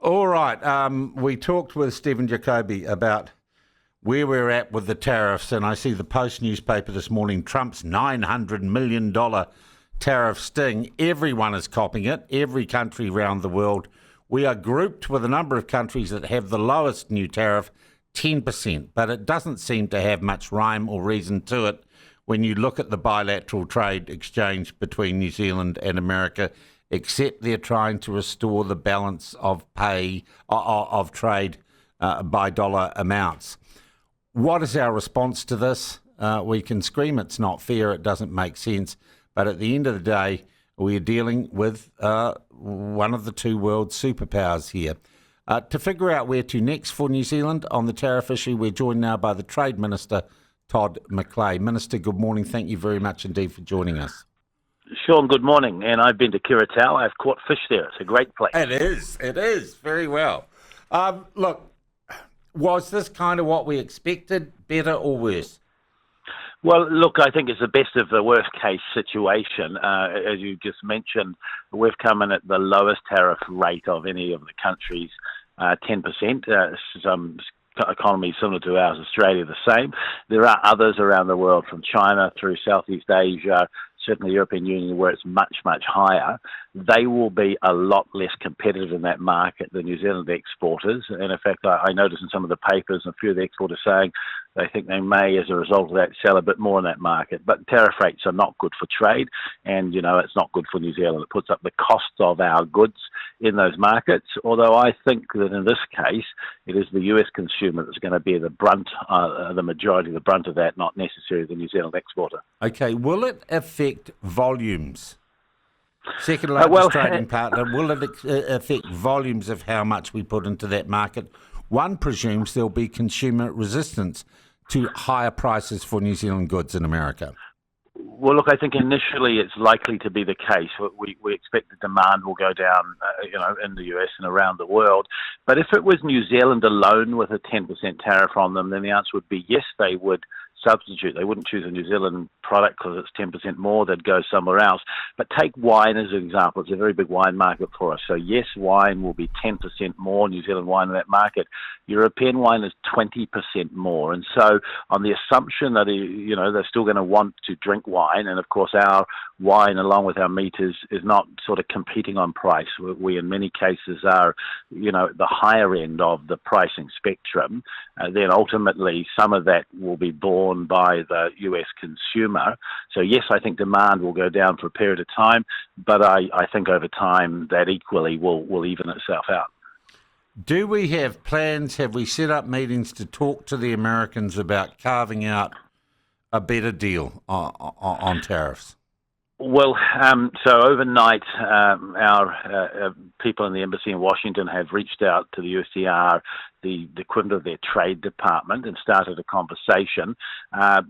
All right. We talked with Stephen Jacoby about where we're at with the tariffs, and I see the Post newspaper this morning, Trump's $900 million tariff sting. Everyone is copying it, every country around the world. We are grouped with a number of countries that have the lowest new tariff, 10%, but it doesn't seem to have much rhyme or reason to it when you look at the bilateral trade exchange between New Zealand and America, except they're trying to restore the balance of trade by dollar amounts. What is our response to this? We can scream it's not fair, it doesn't make sense, but at the end of the day, we are dealing with one of the two world superpowers here. To figure out where to next for New Zealand on the tariff issue, we're joined now by the Trade Minister, Todd McClay. Minister, good morning. Thank you very much indeed for joining us. Sean, good morning. And I've been to Kiritau. I've caught fish there. It's a great place. It is. Very well. Look, was this kind of what we expected, better or worse? Well, look, I think it's the best of the worst case situation. As you just mentioned, we've come in at the lowest tariff rate of any of the countries, 10%. Some economies similar to ours, Australia, the same. There are others around the world, from China through Southeast Asia, certainly the European Union, where it's much, much higher. They will be a lot less competitive in that market than New Zealand exporters. And in fact, I noticed in some of the papers, a few of the exporters saying they think they may, as a result of that, sell a bit more in that market. But tariff rates are not good for trade, and, it's not good for New Zealand. It puts up the cost of our goods in those markets, although I think that in this case, it is the US consumer that's going to bear the brunt, the majority of the brunt of that, not necessarily the New Zealand exporter. Okay, will it affect volumes? Second largest trading partner, will it affect volumes of how much we put into that market? One presumes there'll be consumer resistance to higher prices for New Zealand goods in America. Well, look, I think initially it's likely to be the case. We expect the demand will go down, in the US and around the world. But if it was New Zealand alone with a 10% tariff on them, then the answer would be yes, they would substitute. They wouldn't choose a New Zealand product because it's 10% more. They'd go somewhere else. But take wine as an example. It's a very big wine market for us. So yes, wine will be 10% more, New Zealand wine in that market. European wine is 20% more. And so on the assumption that, they're still going to want to drink wine, and of course our wine along with our meat is not sort of competing on price. We in many cases are, the higher end of the pricing spectrum. Then ultimately some of that will be borne by the US consumer. So yes, I think demand will go down for a period of time, but I think over time that equally will even itself out. Do we have plans, have we set up meetings to talk to the Americans about carving out a better deal on tariffs? Well, so overnight, our people in the embassy in Washington have reached out to the USTR, the equivalent of their trade department, and started a conversation.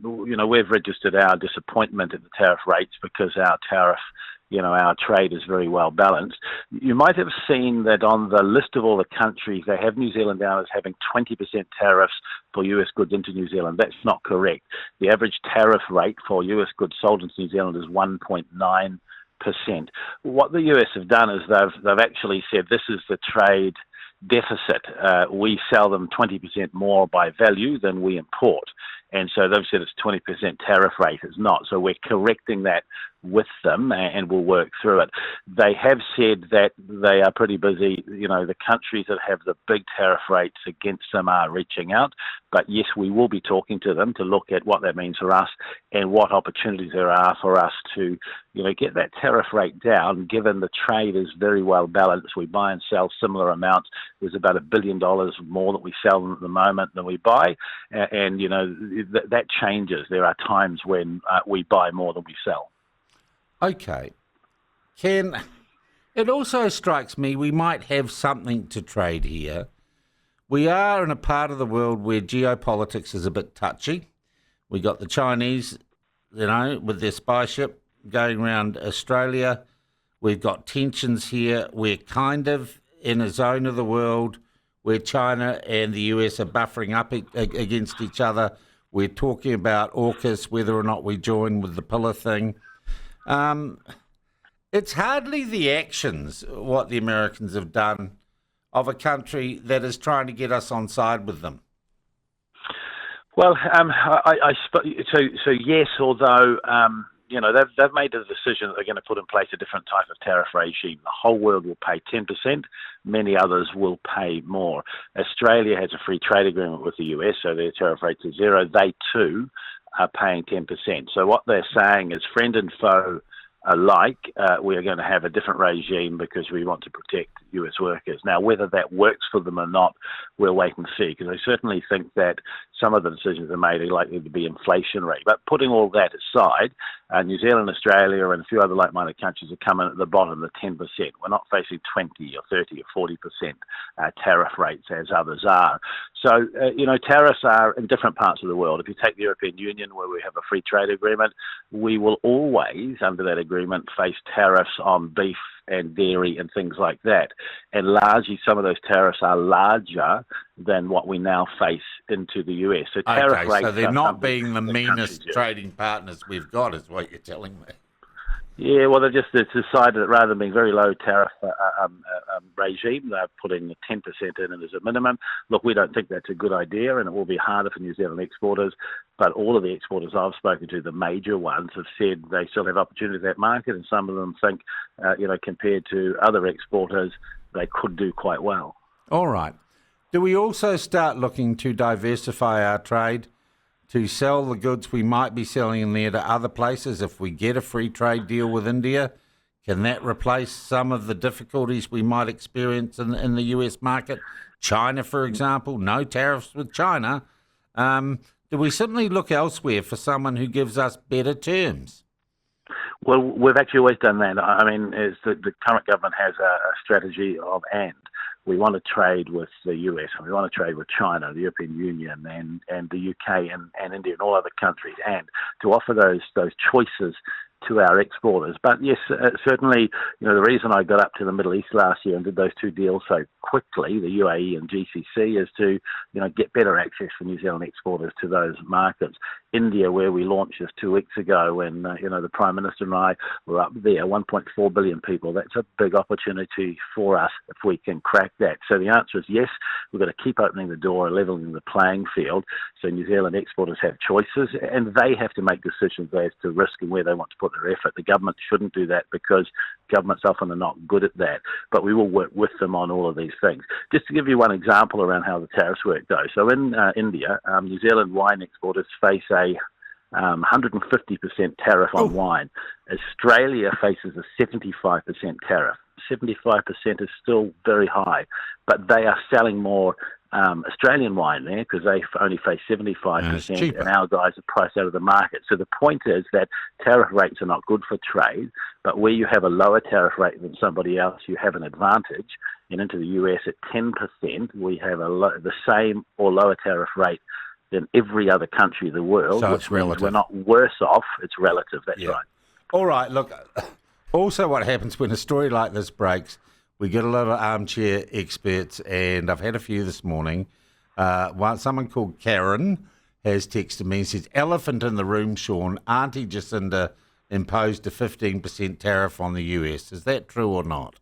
We've registered our disappointment at the tariff rates because our trade is very well balanced. You might have seen that on the list of all the countries, they have New Zealand down as having 20% tariffs for US goods into New Zealand. That's not correct. The average tariff rate for US goods sold into New Zealand is 1.9%. What the US have done is they've actually said this is the trade deficit. We sell them 20% more by value than we import. And so they've said it's 20% tariff rate. It's not. So we're correcting that with them, and we'll work through it. They have said that they are pretty busy. The countries that have the big tariff rates against them are reaching out. But yes, we will be talking to them to look at what that means for us and what opportunities there are for us to, get that tariff rate down, given the trade is very well balanced. We buy and sell similar amounts. There's about $1 billion more that we sell them at the moment than we buy. And that changes. There are times when we buy more than we sell. Okay. It also strikes me we might have something to trade here. We are in a part of the world where geopolitics is a bit touchy. We got the Chinese, with their spy ship going around Australia. We've got tensions here. We're kind of in a zone of the world where China and the US are buffering up against each other. We're talking about AUKUS, whether or not we join with the pillar thing. It's hardly the actions, what the Americans have done of a country that is trying to get us on side with them? Well, so yes, although they've made a decision that they're going to put in place a different type of tariff regime. The whole world will pay 10%. Many others will pay more. Australia has a free trade agreement with the US, so their tariff rates are zero. They too are paying 10%. So what they're saying is, friend and foe alike, we are going to have a different regime because we want to protect US workers. Now, whether that works for them or not, we'll wait and see, because I certainly think that some of the decisions are made are likely to be inflationary. But putting all that aside, New Zealand, Australia, and a few other like-minded countries are coming at the bottom, the 10%. We're not facing 20 or 30 or 40% tariff rates as others are. So, tariffs are in different parts of the world. If you take the European Union, where we have a free trade agreement, we will always, under that agreement, face tariffs on beef and dairy and things like that. And largely, some of those tariffs are larger than what we now face into the US. So tariff rates, so they're not being the meanest trading partners we've got, is what you're telling me. Yeah, well, they've decided that rather than being very low tariff regime, they're putting 10% in as a minimum. Look, we don't think that's a good idea, and it will be harder for New Zealand exporters. But all of the exporters I've spoken to, the major ones, have said they still have opportunity in that market, and some of them think, compared to other exporters, they could do quite well. All right. Do we also start looking to diversify our trade, to sell the goods we might be selling in there to other places? If we get a free trade deal with India, can that replace some of the difficulties we might experience in the US market? China, for example, no tariffs with China. Do we simply look elsewhere for someone who gives us better terms? Well, we've actually always done that. I mean, the current government has a strategy of and. We want to trade with the US, and we want to trade with China, the European Union, and the UK and India and all other countries, and to offer those choices to our exporters. But yes, certainly, the reason I got up to the Middle East last year and did those two deals so quickly, the UAE and GCC, is to, get better access for New Zealand exporters to those markets. India, where we launched just 2 weeks ago, when, the Prime Minister and I were up there, 1.4 billion people. That's a big opportunity for us if we can crack that. So the answer is yes, we've got to keep opening the door, leveling the playing field, so New Zealand exporters have choices, and they have to make decisions as to risk and where they want to put their effort. The government shouldn't do that, because governments often are not good at that, but we will work with them on all of these things. Just to give you one example around how the tariffs work, though. So in India, New Zealand wine exporters face a 150% tariff on wine. Australia faces a 75% tariff. 75% is still very high, but they are selling more Australian wine there, because they only face 75%, and our guys are priced out of the market. So the point is that tariff rates are not good for trade, but where you have a lower tariff rate than somebody else, you have an advantage. And into the US at 10%, we have the same or lower tariff rate than every other country in the world, so which means we're not worse off. It's relative, that's right. All right, look, also what happens when a story like this breaks, we get a lot of armchair experts, and I've had a few this morning. Someone called Karen has texted me and says, elephant in the room, Sean, Auntie Jacinda imposed a 15% tariff on the US. Is that true or not?